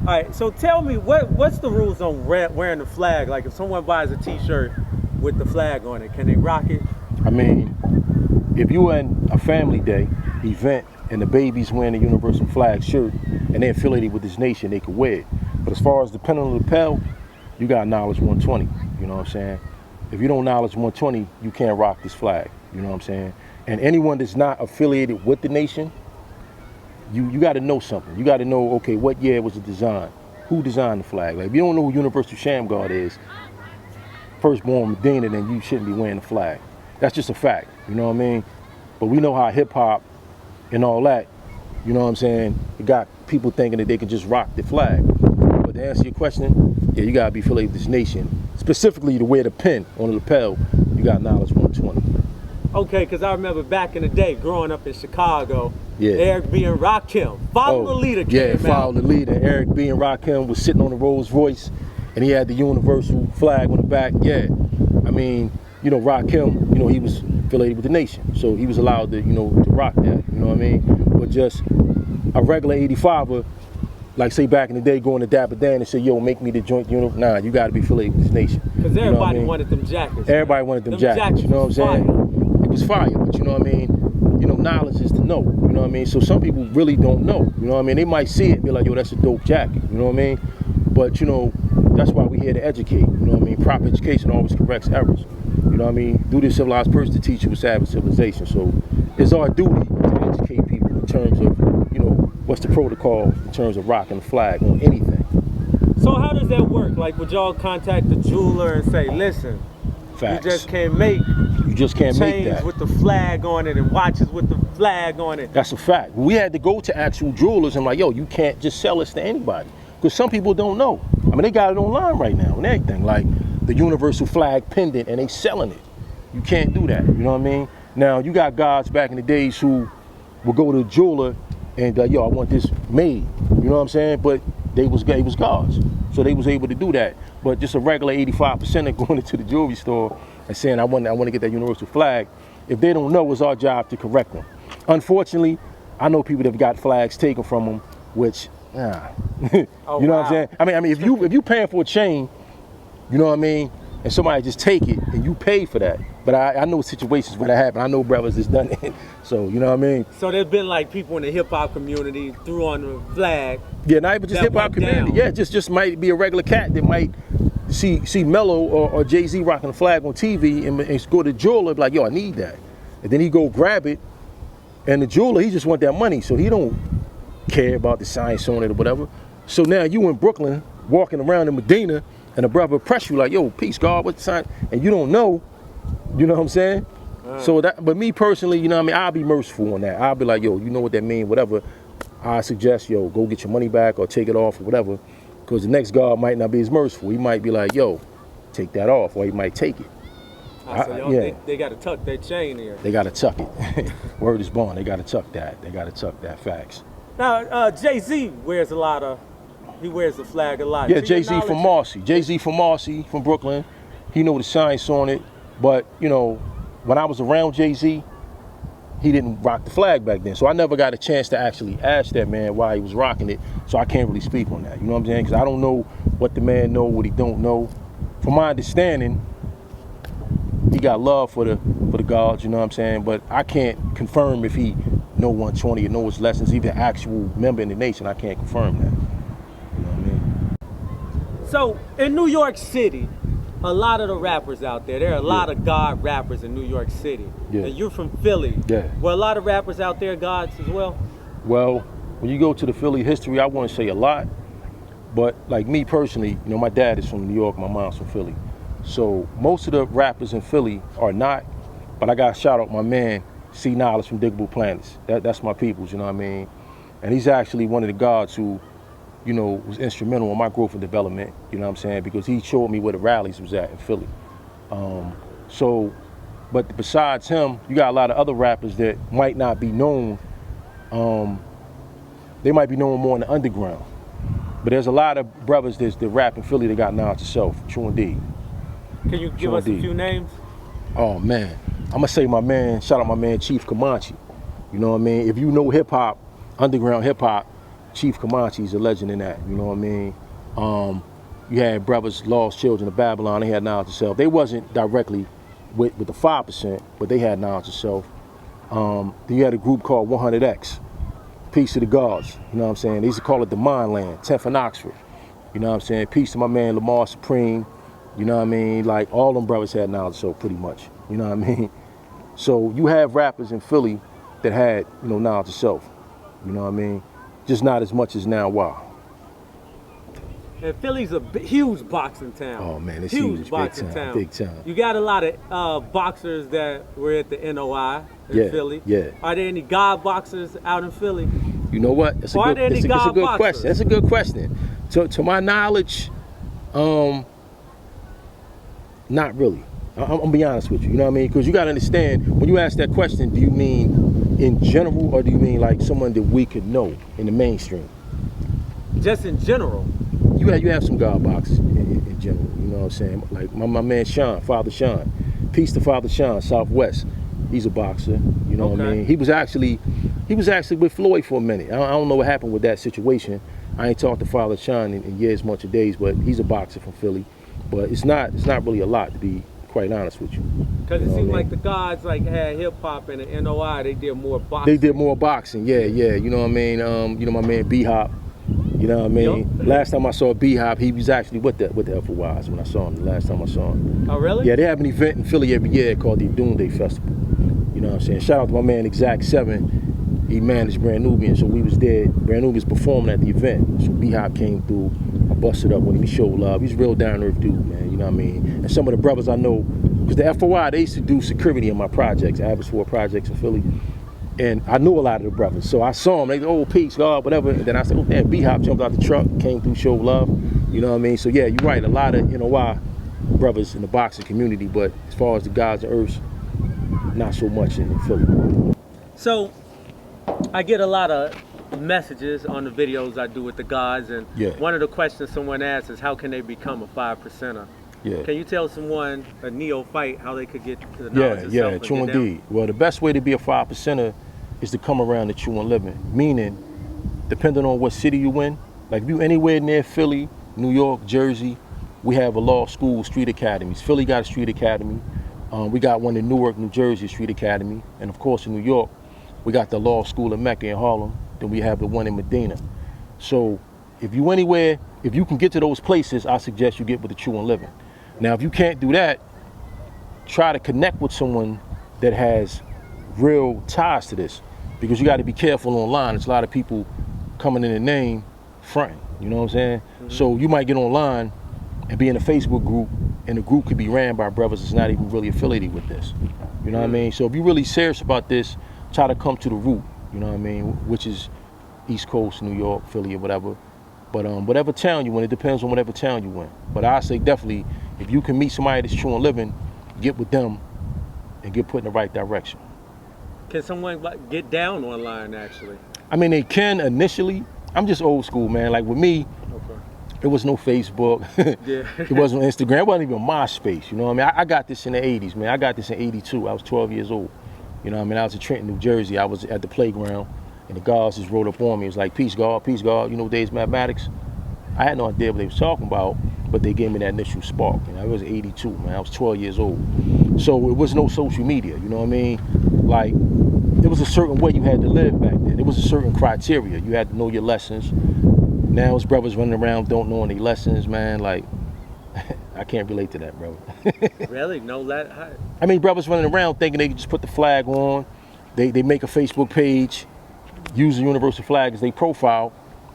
All right, so tell me, what's the rules on wearing the flag? Like if someone buys a t-shirt with the flag on it, can they rock it? I mean, if you were in a family day event and the baby's wearing a universal flag shirt and they're affiliated with this nation, they could wear it. But as far as the pin on the lapel, you got knowledge 120, you know what I'm saying? If you don't knowledge 120, you can't rock this flag, you know what I'm saying? And anyone that's not affiliated with the nation, you got to know something. You got to know, okay, what year was it designed? Who designed the flag? Like, if you don't know who Universal Shamgar is, firstborn Medina, then you shouldn't be wearing the flag. That's just a fact, you know what I mean? But we know how hip hop and all that, you know what I'm saying, it got people thinking that they can just rock the flag. But to answer your question, yeah, you got to be affiliated with this nation. Specifically to wear the pin on the lapel, you got knowledge 120. Okay, because I remember back in the day, growing up in Chicago, Yeah. Eric B. and Rakim, Follow the Leader came out. Yeah, Follow the Leader. Eric B. and Rakim was sitting on the Rolls Royce, and he had the universal flag on the back. Yeah, I mean, you know, Rakim, you know, he was affiliated with the nation, so he was allowed to, you know, to rock that. You know what I mean? But just a regular 85er, like say back in the day, going to Dapper Dan and say, "Yo, make me the joint uniform." Nah, you got to be affiliated with this nation. Because everybody wanted them jackets. Everybody wanted them jackets. You know what I'm saying? It was fire, but you know what I mean? You know, knowledge is to know. You know what I mean? So some people really don't know. You know what I mean? They might see it and be like, "Yo, that's a dope jacket." You know what I mean? But you know, that's why we're here to educate. You know what I mean? Proper education always corrects errors. You know what I mean? Do the civilized person to teach you a savage civilization. So it's our duty to educate people in terms of, you know, what's the protocol in terms of rocking the flag on anything. So how does that work? Like, would y'all contact the jeweler and say, "Listen, Facts. you just can't make make that with the flag on it and watches with the flag on it"? That's a fact. We had to go to actual jewelers and like, "Yo, you can't just sell this to anybody," because some people don't know. I mean, they got it online right now and everything, like the universal flag pendant, and they selling it. You can't do that. You know what I mean? Now you got guys back in the days who would go to a jeweler and "Yo, I want this made." You know what I'm saying? But they was gods, so they was able to do that. But just a regular 85% going into the jewelry store and saying, I want to get that universal flag," if they don't know, it's our job to correct them. Unfortunately, I know people that have got flags taken from them, which, you know what I'm saying? I mean, if you paying for a chain, you know what I mean, and somebody just take it and you pay for that. But I know situations where that happen. I know brothers that's done it. So, you know what I mean? So there's been like people in the hip hop community threw on the flag. Yeah, not even just hip hop community. Down. Yeah, just might be a regular cat that might see Mello or Jay-Z rocking a flag on TV and go to the jeweler and be like, "Yo, I need that." And then he go grab it, and the jeweler, he just want that money, so he don't care about the science on it or whatever. So now you in Brooklyn walking around in Medina, and a brother press you like, "Yo, peace, God, what's the sign?" And you don't know, you know what I'm saying? So that, but me personally, you know what I mean, I'll be merciful on that. I'll be like, "Yo, you know what that mean, whatever." I suggest, "Yo, go get your money back or take it off or whatever," because the next God might not be as merciful. He might be like, "Yo, take that off," or he might take it. They got to tuck their chain here. They got to tuck it. Word is born. They got to tuck that. They got to tuck that. Facts. Now, Jay-Z wears he wears the flag a lot. Yeah, Jay-Z from Marcy. Jay-Z from Marcy, from Brooklyn. He know the science on it. But, you know, when I was around Jay-Z, he didn't rock the flag back then. So I never got a chance to actually ask that man why he was rocking it. So I can't really speak on that. You know what I'm saying? Because I don't know what the man know, what he don't know. From my understanding, he got love for the gods, you know what I'm saying? But I can't confirm if he know 120 or know his lessons. Even an actual member in the nation, I can't confirm that. You know what I mean? So in New York City, a lot of the rappers out there are a lot of God rappers in New York City. Yeah. And you're from Philly. Yeah. Were a lot of rappers out there gods as well? Well, when you go to the Philly history, I wouldn't say a lot. But like me personally, you know, my dad is from New York, my mom's from Philly. So most of the rappers in Philly are not, but I got to shout out my man, C Knowledge from Diggable Planets. That's my peoples, you know what I mean? And he's actually one of the gods who, you know, was instrumental in my growth and development, you know what I'm saying? Because he showed me where the rallies was at in Philly. But besides him, you got a lot of other rappers that might not be known. They might be known more in the underground. But there's a lot of brothers that rap in Philly that got knowledge itself, true indeed. Can you give us a few names? Oh man, I'm gonna say my man, shout out my man Chief Comanche. You know what I mean? If you know hip hop, underground hip hop, Chief Comanche's a legend in that, you know what I mean? You had brothers, Lost Children of Babylon, they had knowledge of self. They wasn't directly with the 5%, but they had knowledge of self. Then you had a group called 100X, Peace to the Gods, you know what I'm saying? They used to call it the Mind Land, 10th and Oxford, you know what I'm saying? Peace to my man Lamar Supreme, you know what I mean? Like, all them brothers had knowledge of self pretty much, you know what I mean? So you have rappers in Philly that had, you know, knowledge of self, you know what I mean? Just not as much as now. Wow. And Philly's a huge boxing town. Oh man, it's huge, boxing big time, big time. You got a lot of boxers that were at the NOI in Philly. Yeah. Are there any God boxers out in Philly? You know what? That's a good question. That's a good question. To my knowledge, not really. I'm gonna be honest with you. You know what I mean? Because you gotta understand, when you ask that question, do you mean in general, or do you mean like someone that we could know in the mainstream? Just in general. You have some God boxers in general. You know what I'm saying? Like my man Sean, Father Sean. Peace to Father Sean, Southwest. He's a boxer. You know what I mean? He was actually with Floyd for a minute. I don't know what happened with that situation. I ain't talked to Father Sean in years, months, or days, but he's a boxer from Philly. But it's not really a lot, to be quite honest with you. Because it seemed like the gods had hip hop and the NOI, they did more boxing. They did more boxing, yeah. You know what I mean? You know my man B-Hop. You know what I mean? Yep. Last time I saw B-Hop, he was actually with the FOIs when I saw him, the last time I saw him. Oh, really? Yeah, they have an event in Philly every year called the Doomsday Festival. You know what I'm saying? Shout out to my man Exact 7. He managed Brand Nubian, so we was there. Brand Nubian's performing at the event. So B-Hop came through. I busted up with him. He showed love. He's a real down-to-earth dude, man. You know what I mean? And some of the brothers I know, because the FOI, they used to do security in my projects, Abbotsford projects in Philly. And I knew a lot of the brothers. So I saw them, they said, oh, peace, God, whatever. And then I said, oh, damn, B-Hop jumped out the truck, came through, showed love. You know what I mean? So yeah, you're right, a lot of NOI brothers in the boxing community, but as far as the gods of earth, not so much in Philly. So I get a lot of messages on the videos I do with the gods, and one of the questions someone asks is, how can they become a 5%er? Yeah. Can you tell someone, a neophyte, how they could get to the knowledge of self? Yeah, true indeed. Well, the best way to be a 5%er is to come around the true and living. Meaning, depending on what city you in, like if you anywhere near Philly, New York, Jersey, we have a law school, street academies. Philly got a street academy. We got one in Newark, New Jersey, street academy. And of course in New York, we got the law school in Mecca in Harlem. Then we have the one in Medina. So if you anywhere, if you can get to those places, I suggest you get with the true and living. Now, if you can't do that, try to connect with someone that has real ties to this, because you got to be careful online. There's a lot of people coming in the name fronting, you know what I'm saying? Mm-hmm. So you might get online and be in a Facebook group, and the group could be ran by brothers that's not even really affiliated with this. You know what I mean? So if you're really serious about this, try to come to the root, you know what I mean, which is East Coast, New York, Philly, or whatever. But whatever town you in, it depends on whatever town you in. But I say definitely, if you can meet somebody that's true and living, get with them and get put in the right direction. Can someone get down online, actually? I mean, they can initially. I'm just old school, man. Like with me, there was no Facebook. It wasn't Instagram. It wasn't even MySpace, you know what I mean? I got this in the 80s, man. I got this in 82. I was 12 years old. You know what I mean? I was in Trenton, New Jersey. I was at the playground, and the guards just rode up on me. It was like, peace, God, you know, days mathematics. I had no idea what they was talking about, but they gave me that initial spark. You know, it was 82, man. I was 12 years old. So it was no social media, you know what I mean? Like, there was a certain way you had to live back then. There was a certain criteria. You had to know your lessons. Now it's brothers running around don't know any lessons, man. Like, I can't relate to that, brother. Really? No, I mean, brothers running around thinking they can just put the flag on. They make a Facebook page, use the universal flag as their profile,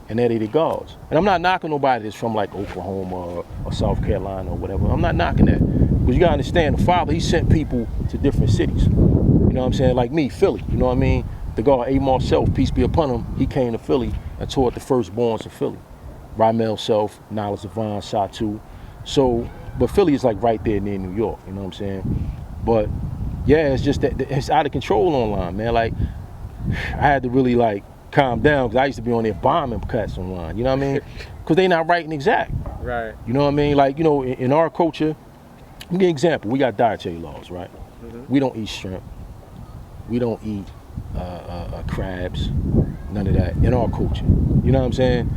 and there they the gods. And I'm not knocking nobody that's from like Oklahoma or South Carolina or whatever. I'm not knocking that. Because you gotta understand, the Father, he sent people to different cities. You know what I'm saying? Like me, Philly, you know what I mean? The God, Amar Self, peace be upon him, he came to Philly and taught the firstborns of Philly. Ramel Self, Knowledge Divine, Satu. So, but Philly is like right there near New York, you know what I'm saying? But yeah, it's just that it's out of control online, man. Like, I had to really like calm down, because I used to be on there bombing cats online, you know what I mean? Because they not writing exact. Right. You know what I mean? Like, you know, in our culture, give me an example. We got dietary laws, right? Mm-hmm. We don't eat shrimp. We don't eat crabs, none of that in our culture. You know what I'm saying?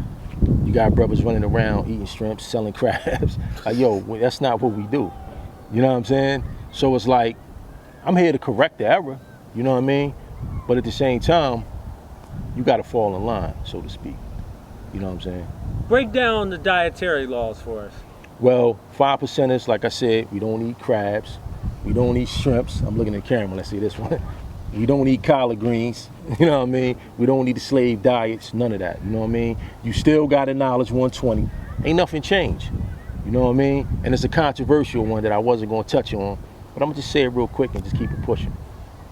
You got brothers running around eating shrimps, selling crabs. Like, yo, that's not what we do. You know what I'm saying? So it's like, I'm here to correct the error, you know what I mean? But at the same time, you got to fall in line, so to speak. You know what I'm saying? Break down the dietary laws for us. Well, 5%ers, like I said, we don't eat crabs. We don't eat shrimps. I'm looking at the camera, let's see this one. We don't eat collard greens, you know what I mean? We don't eat the slave diets, none of that, you know what I mean? You still got a knowledge 120. Ain't nothing changed, you know what I mean? And it's a controversial one that I wasn't going to touch on, but I'm going to just say it real quick and just keep it pushing.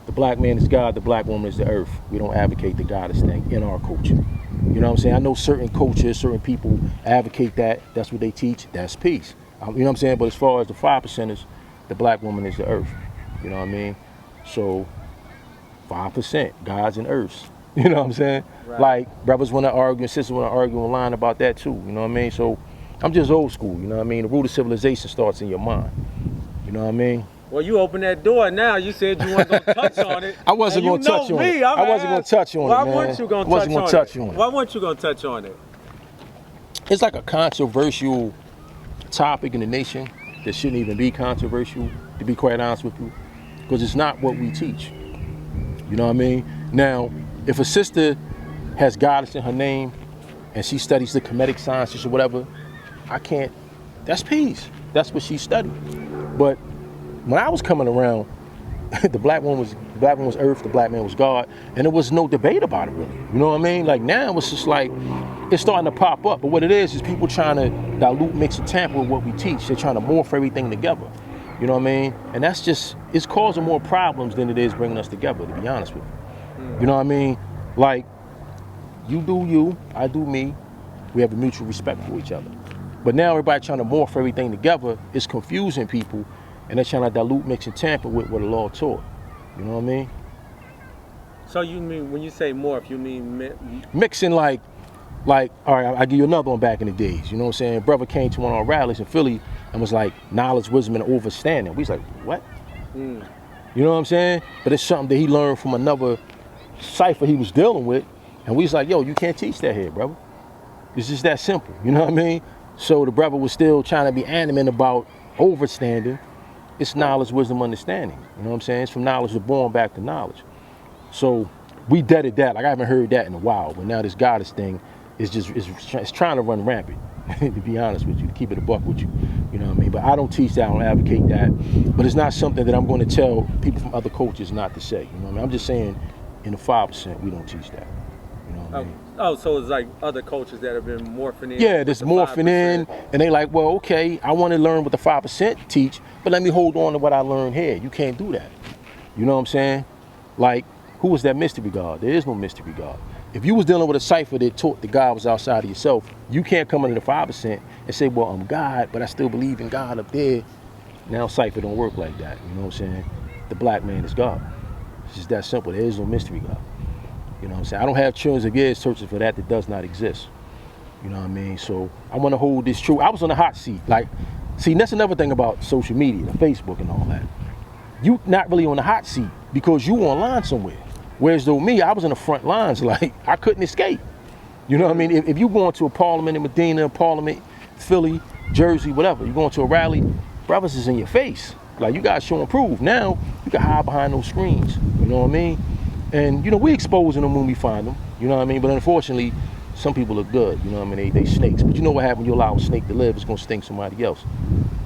The black man is God, the black woman is the earth. We don't advocate the goddess thing in our culture. You know what I'm saying? I know certain cultures, certain people advocate that. That's what they teach. That's peace. You know what I'm saying? But as far as the 5%ers, the black woman is the earth. You know what I mean? So 5%, gods and earths. You know what I'm saying? Right. Like, brothers want to argue, and sisters want to argue online about that too. You know what I mean? So I'm just old school. You know what I mean? The root of civilization starts in your mind. You know what I mean? Well, you opened that door now. You said you weren't going to touch on it. I wasn't going to touch on it. I wasn't going to touch on it, man. Why weren't you going to touch on it? Why weren't you going to touch on it? It's like a controversial topic in the nation that shouldn't even be controversial, to be quite honest with you, because it's not what we teach. You know what I mean? Now, if a sister has goddess in her name and she studies the Kemetic sciences or whatever, I can't, that's peace. That's what she studied. But when I was coming around, the black woman was earth, the black man was God, and there was no debate about it really. You know what I mean? Like now it's just like, it's starting to pop up. But what it is people trying to dilute, mix, and tamper with what we teach. They're trying to morph everything together. You know what I mean? And that's just, it's causing more problems than it is bringing us together, to be honest with you. You know what I mean? Like, you do you, I do me. We have a mutual respect for each other. But now everybody trying to morph everything together is confusing people, and they're trying to dilute, mix, and tamper with what the law taught. You know what I mean? So you mean, when you say morph, you mean mixing like, all right, I'll give you another one back in the days. You know what I'm saying? Brother came to one of our rallies in Philly and was like, knowledge, wisdom, and understanding. We was like, what? You know what I'm saying? But it's something that he learned from another cipher he was dealing with. And we was like, yo, you can't teach that here, brother. It's just that simple. You know what I mean? So the brother was still trying to be animate about overstanding. It's knowledge, wisdom, understanding. You know what I'm saying? It's from knowledge to born back to knowledge. So we deaded that. Like I haven't heard that in a while. But now this goddess thing is just, it's trying to run rampant, to be honest with you, to keep it a buck with you. You know what I mean? But I don't teach that, I don't advocate that. But it's not something that I'm going to tell people from other cultures not to say. You know what I mean? I'm just saying in the 5%, we don't teach that. You know what I mean? Oh, so it's like other cultures that have been morphing in? Yeah, there's morphing in, and they like, well, okay, I want to learn what the 5% teach, but let me hold on to what I learned here. You can't do that. You know what I'm saying? Like, who was that mystery God? There is no mystery God. If you was dealing with a cipher that taught that God was outside of yourself, you can't come into the 5% and say, well, I'm God, but I still believe in God up there. Now cipher don't work like that. You know what I'm saying? The black man is God. It's just that simple. There is no mystery God. You know what I'm saying? I don't have trillions of years searching for that does not exist. You know what I mean? So I want to hold this true. I was on the hot seat. Like, see, that's another thing about social media, the Facebook and all that. You not really on the hot seat because you online somewhere. Whereas though me, I was in the front lines, like I couldn't escape. You know what I mean? If you going to a parliament in Medina, parliament, Philly, Jersey, whatever, you going to a rally, brothers is in your face. Like you got to show and prove. Now you can hide behind those screens. You know what I mean? And you know, we exposing them when we find them. You know what I mean? But unfortunately, some people are good. You know what I mean? They snakes. But you know what happens when you allow a snake to live? It's gonna sting somebody else.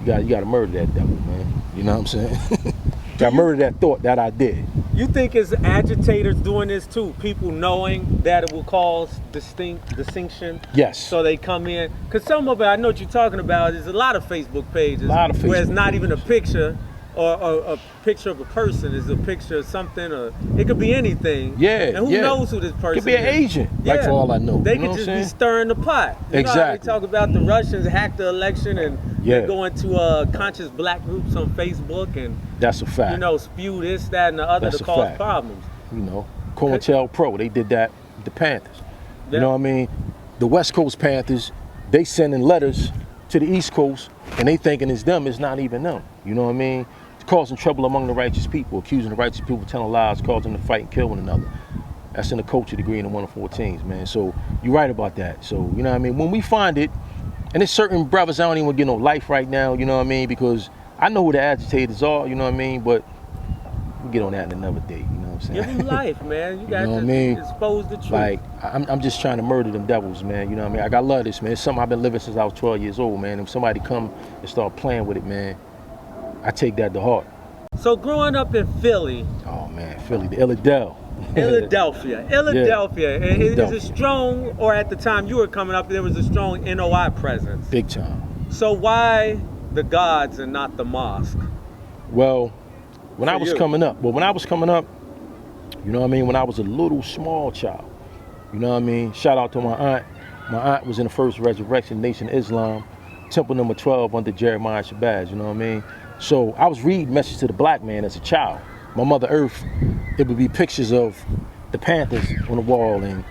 You got to murder that devil, man. You know what I'm saying? Got to murder that thought, that idea. You think it's agitators doing this too? People knowing that it will cause distinction? Yes. So they come in? Because some of it, I know what you're talking about, there's a lot of Facebook pages where it's not even a picture or a picture of a person. It's a picture of something, or it could be anything. Yeah. And who knows who this person is? Could be an agent, like for all I know. They could just be stirring the pot. You know how they talk about the Russians hacked the election and they go into conscious black groups on Facebook and that's a fact. You know, spew this, that, and the other to cause problems. You know, COINTELPRO, they did that with the Panthers. You know what I mean? The West Coast Panthers, they sending letters to the East Coast and they thinking it's them, it's not even them. You know what I mean? causing trouble among the righteous people, accusing the righteous people of telling lies, causing them to fight and kill one another. That's in the culture degree in the 114s, man. So you're right about that. So, you know what I mean? When we find it, and there's certain brothers I don't even get no life right now, you know what I mean? Because I know who the agitators are, you know what I mean? But we'll get on that in another day, you know what I'm saying? Give them life, man. You got know what I to mean? expose the truth. Like, I'm just trying to murder them devils, man. You know what I mean? I love this, man. It's something I've been living since I was 12 years old, man. If somebody come and start playing with it, man, I take that to heart. So growing up in Philly. Oh, man, Philly, the Philadelphia. Yeah. Is it strong, or at the time you were coming up, there was a strong NOI presence? Big time. So why the gods and not the mosque? Well, when I was coming up, you know what I mean, when I was a little small child, you know what I mean, shout out to my aunt. My aunt was in the first Resurrection Nation of Islam, Temple number 12 under Jeremiah Shabazz, you know what I mean? So I was reading Message to the Black Man as a child. My Mother Earth, it would be pictures of the Panthers on the wall, and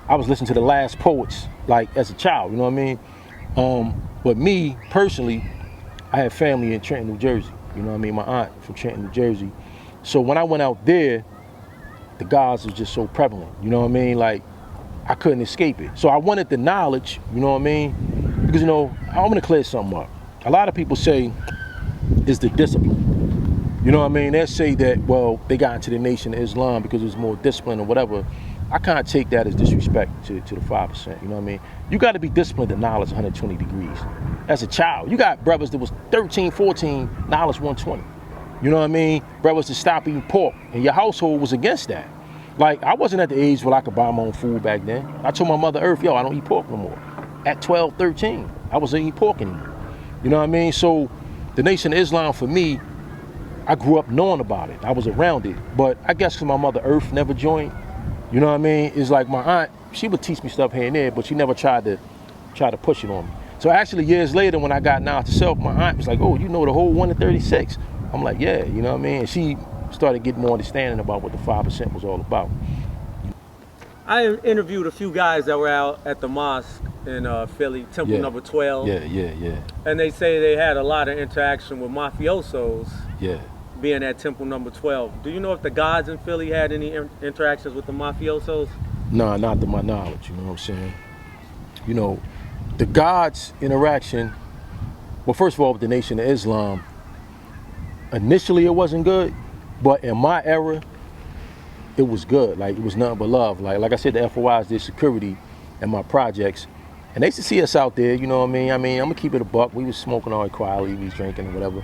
I was listening to the Last Poets, like, as a child, you know what I mean? But me, personally, I had family in Trenton, New Jersey, you know what I mean? My aunt from Trenton, New Jersey. So when I went out there, the gods was just so prevalent, you know what I mean? Like, I couldn't escape it. So I wanted the knowledge, you know what I mean? Because, you know, I'm gonna clear something up. A lot of people say it's the discipline. You know what I mean? They say that, well, they got into the Nation of Islam because there's more discipline or whatever. I kind of take that as disrespect to the 5%, you know what I mean? You got to be disciplined to knowledge 120 degrees. As a child, you got brothers that was 13, 14, knowledge 120. You know what I mean? Brothers that stopped eating pork, and your household was against that. Like, I wasn't at the age where I could buy my own food back then. I told my Mother Earth, yo, I don't eat pork no more. At 12, 13, I wasn't eating pork anymore. You know what I mean? So the Nation of Islam, for me, I grew up knowing about it. I was around it. But I guess because my Mother Earth never joined, you know what I mean? It's like my aunt, she would teach me stuff here and there, but she never tried to push it on me. So actually, years later, when I got knowledge to self, my aunt was like, oh, you know the whole 1 to 36. I'm like, yeah, you know what I mean? And she started getting more understanding about what the 5% was all about. I interviewed a few guys that were out at the mosque in Philly, Temple number 12. Yeah. And they say they had a lot of interaction with mafiosos. Yeah. Being at Temple number 12. Do you know if the gods in Philly had any interactions with the mafiosos? Nah, not to my knowledge, you know what I'm saying? You know, the gods interaction, well, first of all, with the Nation of Islam, initially it wasn't good, but in my era, it was good. Like, it was nothing but love. Like I said, the FOIs did security in my projects, and they used to see us out there, you know what I mean? I'm gonna keep it a buck. We was smoking all quietly, we was drinking or whatever.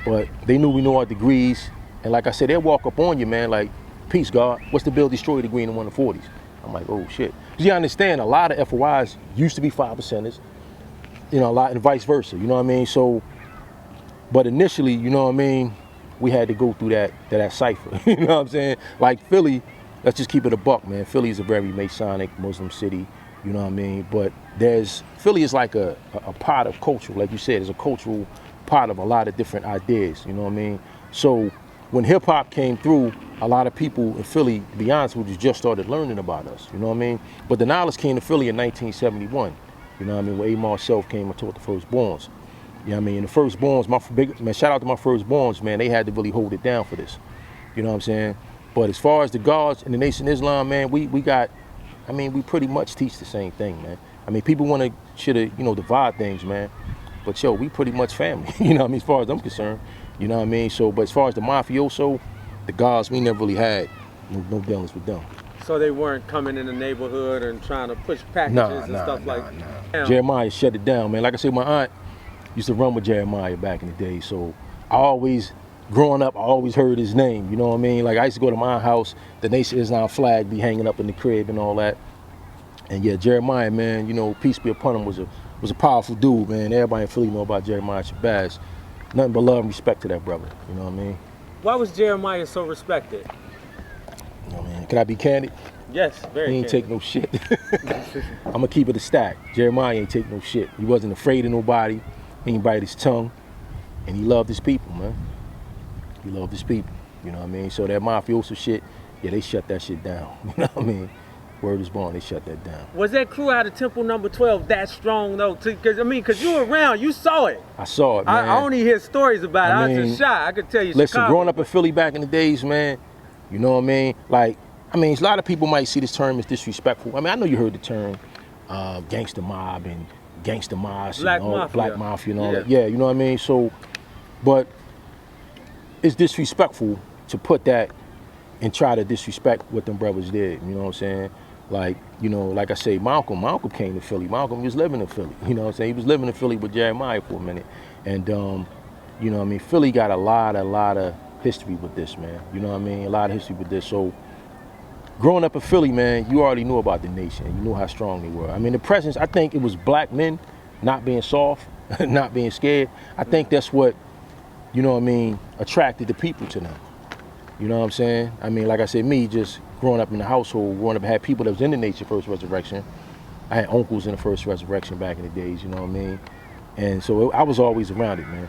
But they knew we knew our degrees. And like I said, they'll walk up on you, man, like, peace, God. What's the bill destroy degree in the 140s? I'm like, oh, shit. Because you understand, a lot of FOIs used to be 5%ers, you know, a lot, and vice versa, you know what I mean? So, but initially, you know what I mean, we had to go through that cipher, you know what I'm saying? Like Philly, let's just keep it a buck, man. Philly is a very Masonic Muslim city, you know what I mean? But Philly is like a part of culture, like you said, it's a cultural part of a lot of different ideas, you know what I mean? So when hip hop came through, a lot of people in Philly, to be honest with you, just started learning about us, you know what I mean? But the knowledge came to Philly in 1971, you know what I mean, where Amar Self came and taught the firstborns. You know what I mean? And the firstborns, man, shout out to my firstborns, man, they had to really hold it down for this, you know what I'm saying? But as far as the gods and the Nation of Islam, man, we pretty much teach the same thing, man. I mean, people want to, you know, divide things, man. But yo, we pretty much family, you know what I mean, as far as I'm concerned, you know what I mean? So, but as far as the mafioso, the gods, we never really had no dealings with them. So they weren't coming in the neighborhood and trying to push packages and stuff like that? Jeremiah shut it down, man. Like I said, my aunt used to run with Jeremiah back in the day, so growing up, I always heard his name, you know what I mean? Like, I used to go to my house, the Nation of Islam flag be hanging up in the crib and all that. And yeah, Jeremiah, man, you know, peace be upon him, was a powerful dude, man. Everybody in Philly know about Jeremiah Shabazz. Nothing but love and respect to that brother, you know what I mean? Why was Jeremiah so respected? You know what I mean? Can I be candid? Yes, very He ain't candid. take no shit. I'm gonna keep it a stack. Jeremiah ain't take no shit. He wasn't afraid of nobody. He ain't bite his tongue. And he loved his people, man. He loved his people, you know what I mean? So that mafioso shit, yeah, they shut that shit down, you know what I mean? Word is born. They shut that down. Was that crew out of Temple Number 12 that strong though? Because you were around, you saw it. I saw it, man. I only hear stories about it. I was just shy. I could tell you. Listen, Chicago. growing up in Philly back in the days, man, you know what I mean? Like, a lot of people might see this term as disrespectful. I know you heard the term gangster mob and gangster moss, Black Mafia and all that. Yeah, you know what I mean? So, but it's disrespectful to put that and try to disrespect what them brothers did. You know what I'm saying? Like, you know, like I say, Malcolm came to Philly. Malcolm was living in Philly. You know what I'm saying? He was living in Philly with Jeremiah for a minute. And, you know what I mean? Philly got a lot of history with this, man. You know what I mean? A lot of history with this. So, growing up in Philly, man, you already knew about the nation. You knew how strong they were. The presence, I think it was black men not being soft, not being scared. I think that's what, you know what I mean, attracted the people to them. You know what I'm saying? Like I said, me just growing up in the household, growing up, I had people that was in the Nation First Resurrection. I had uncles in the First Resurrection back in the days, you know what I mean? And so I was always around it, man.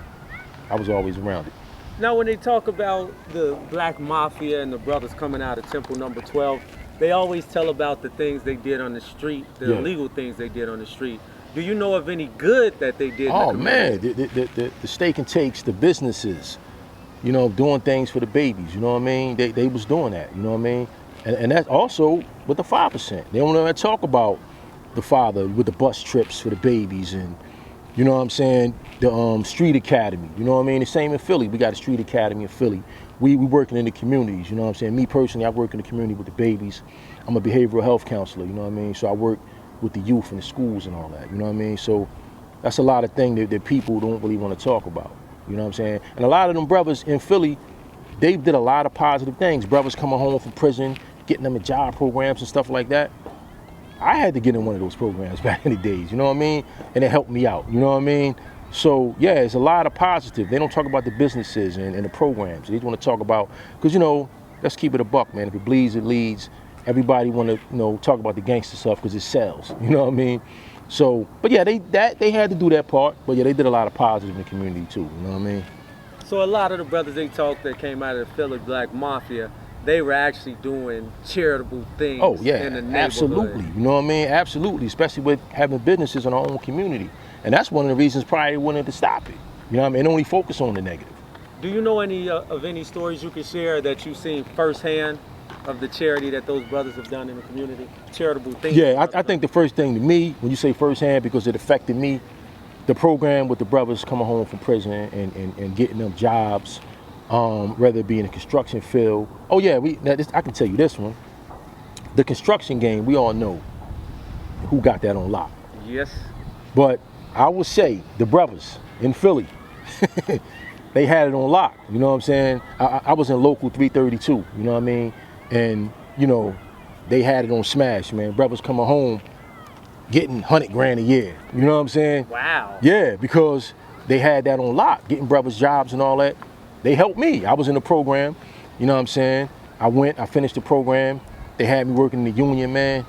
I was always around it. Now, when they talk about the Black Mafia and the brothers coming out of Temple Number 12, they always tell about the things they did on the street, the illegal things they did on the street. Do you know of any good that they did? Oh, man, the steak and takes, the businesses, you know, doing things for the babies, you know what I mean? They was doing that, you know what I mean? And that's also with the 5%. They don't ever talk about the father with the bus trips for the babies and, you know what I'm saying, the street academy, you know what I mean? The same in Philly. We got a street academy in Philly. We working in the communities, you know what I'm saying? Me personally, I work in the community with the babies. I'm a behavioral health counselor, you know what I mean? So I work with the youth in the schools and all that, you know what I mean? So that's a lot of things that people don't really want to talk about, you know what I'm saying? And a lot of them brothers in Philly, they did a lot of positive things. Brothers coming home from prison, getting them in job programs and stuff like that. I had to get in one of those programs back in the days, you know what I mean? And it helped me out, you know what I mean? So, yeah, it's a lot of positive. They don't talk about the businesses and the programs. They just want to talk about, because, you know, let's keep it a buck, man. If it bleeds, it leads. Everybody want to, you know, talk about the gangster stuff because it sells, you know what I mean? So, but yeah, they had to do that part. But yeah, they did a lot of positive in the community too, you know what I mean? So a lot of the brothers they talked that came out of the Philly Black Mafia, they were actually doing charitable things in the neighborhood. Absolutely, you know what I mean? Absolutely, especially with having businesses in our own community. And that's one of the reasons probably they wanted to stop it. You know what I mean? And only focus on the negative. Do you know any of any stories you could share that you've seen firsthand of the charity that those brothers have done in the community? Charitable things? Yeah, I think the first thing to me, when you say firsthand, because it affected me, the program with the brothers coming home from prison and getting them jobs, whether it be in the construction field. Oh yeah, I can tell you this one. The construction game, we all know who got that on lock. Yes. But I would say the brothers in Philly, they had it on lock. You know what I'm saying? I was in local 332, you know what I mean? And, you know, they had it on smash, man. Brothers coming home getting 100 grand a year. You know what I'm saying? Wow. Yeah, because they had that on lock, getting brothers jobs and all that. They helped me. I was in the program, you know what I'm saying? I finished the program. They had me working in the union, man.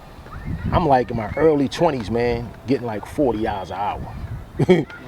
I'm like in my early 20s, man, getting like 40 hours an hour.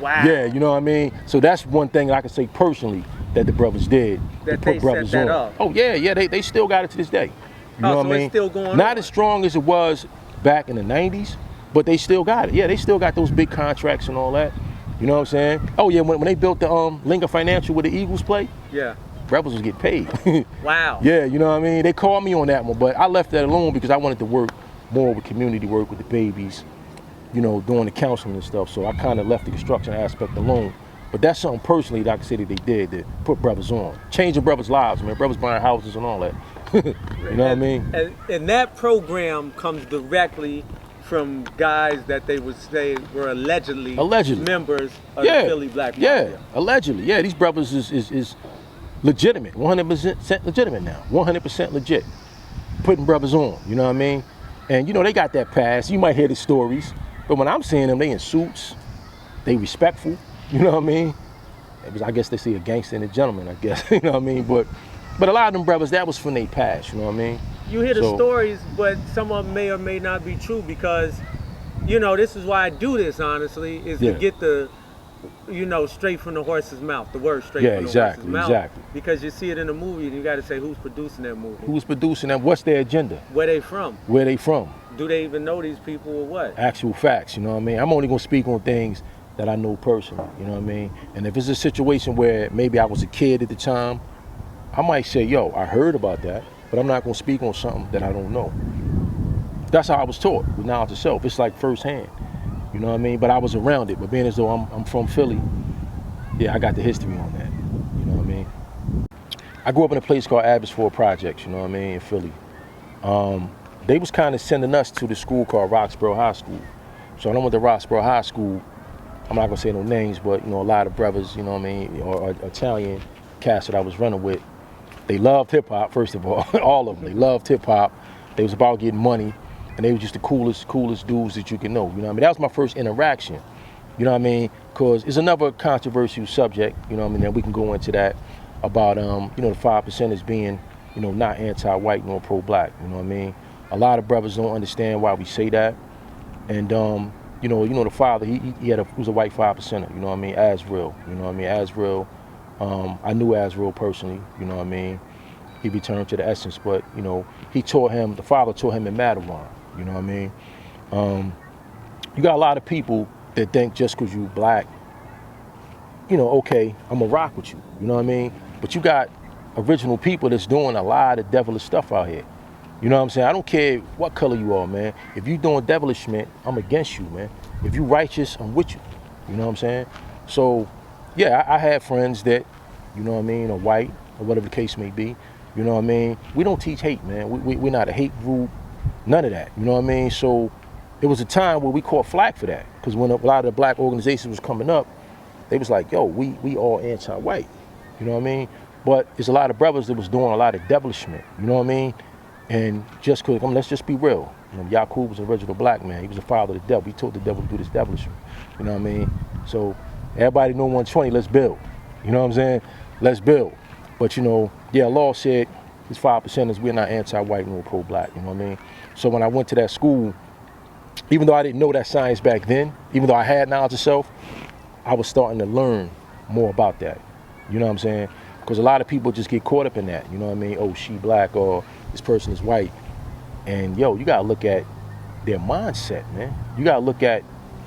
Wow. Yeah, you know what I mean? So that's one thing I can say personally that the brothers did. That they set that up. Oh yeah, they still got it to this day. You know what I mean? It's still going on. Not as strong as it was back in the 90s, but they still got it. Yeah, they still got those big contracts and all that. You know what I'm saying? Oh yeah, when they built the Lincoln Financial where the Eagles play, yeah, brothers was getting paid. Wow. Yeah, you know what I mean? They called me on that one, but I left that alone because I wanted to work more with community work with the babies, you know, doing the counseling and stuff. So I kind of left the construction aspect alone. But that's something personally that I can say that they did to put brothers on. Changing brothers' lives, man. Brothers buying houses and all that. You know what I mean? And that program comes directly from guys that they would say were allegedly members of the Philly Black Mafia. Yeah, allegedly. Yeah, these brothers is legitimate, 100% legitimate now. 100% legit. Putting brothers on, you know what I mean? And you know, they got that pass. You might hear the stories, but when I'm seeing them, they in suits, they respectful, you know what I mean? I guess they see a gangster and a gentleman, I guess, you know what I mean? But a lot of them brothers, that was from their past, you know what I mean? You hear the stories, but some of them may or may not be true because, you know, this is why I do this, honestly, is to get the you know, straight from the horse's mouth. The word straight Yeah, from the exactly, horse's mouth. exactly. Because you see it in the movie, and you got to say who's producing that movie. Who's producing them? What's their agenda? Where they from? Where they from? Do they even know these people or what? Actual facts, you know what I mean? I'm only gonna speak on things that I know personally, you know what I mean? And if it's a situation where maybe I was a kid at the time, I might say, yo, I heard about that, but I'm not gonna speak on something that I don't know. That's how I was taught, with knowledge of self. It's like firsthand, you know what I mean? But I was around it, but being as though I'm from Philly, yeah, I got the history on that, you know what I mean? I grew up in a place called Abbotsford Projects, you know what I mean, in Philly. They was kind of sending us to the school called Roxborough High School. So when I went to Roxborough High School, I'm not gonna say no names, but you know, a lot of brothers, you know what I mean, or Italian cast that I was running with, they loved hip hop, first of all, all of them. They loved hip hop. They was about getting money, and they was just the coolest dudes that you can know. You know what I mean? That was my first interaction. You know what I mean? Cause it's another controversial subject, you know what I mean, and we can go into that about you know, the 5%ers being, you know, not anti-white nor pro-black, you know what I mean? A lot of brothers don't understand why we say that. And you know the father, he was a white 5%er, you know what I mean, Azrael, you know what I mean, Azrael, I knew Azrael personally, you know what I mean, he returned to the essence, but you know, the father taught him in Madawan, you know what I mean. You got a lot of people that think just because you black, you know, okay, I'm gonna rock with you, you know what I mean, but you got original people that's doing a lot of devilish stuff out here. You know what I'm saying? I don't care what color you are, man. If you doing devilishment, I'm against you, man. If you righteous, I'm with you. You know what I'm saying? So, yeah, I had friends that, you know what I mean, are white, or whatever the case may be. You know what I mean? We don't teach hate, man. We're not a hate group, none of that. You know what I mean? So, it was a time where we caught flack for that. Because when a lot of the black organizations was coming up, they was like, yo, we all anti-white. You know what I mean? But there's a lot of brothers that was doing a lot of devilishment. You know what I mean? And just cause, let's just be real. You know, Yaqub was an original black man. He was a father of the devil. He told the devil to do this devilishment. You know what I mean? So everybody know 120, let's build. You know what I'm saying? Let's build. But you know, yeah, law said these 5%ers, we're not anti-white nor pro-black. You know what I mean? So when I went to that school, even though I didn't know that science back then, even though I had knowledge of self, I was starting to learn more about that. You know what I'm saying? Because a lot of people just get caught up in that. You know what I mean? Oh, she black, or this person is white. And yo, you gotta look at their mindset, man. You gotta look at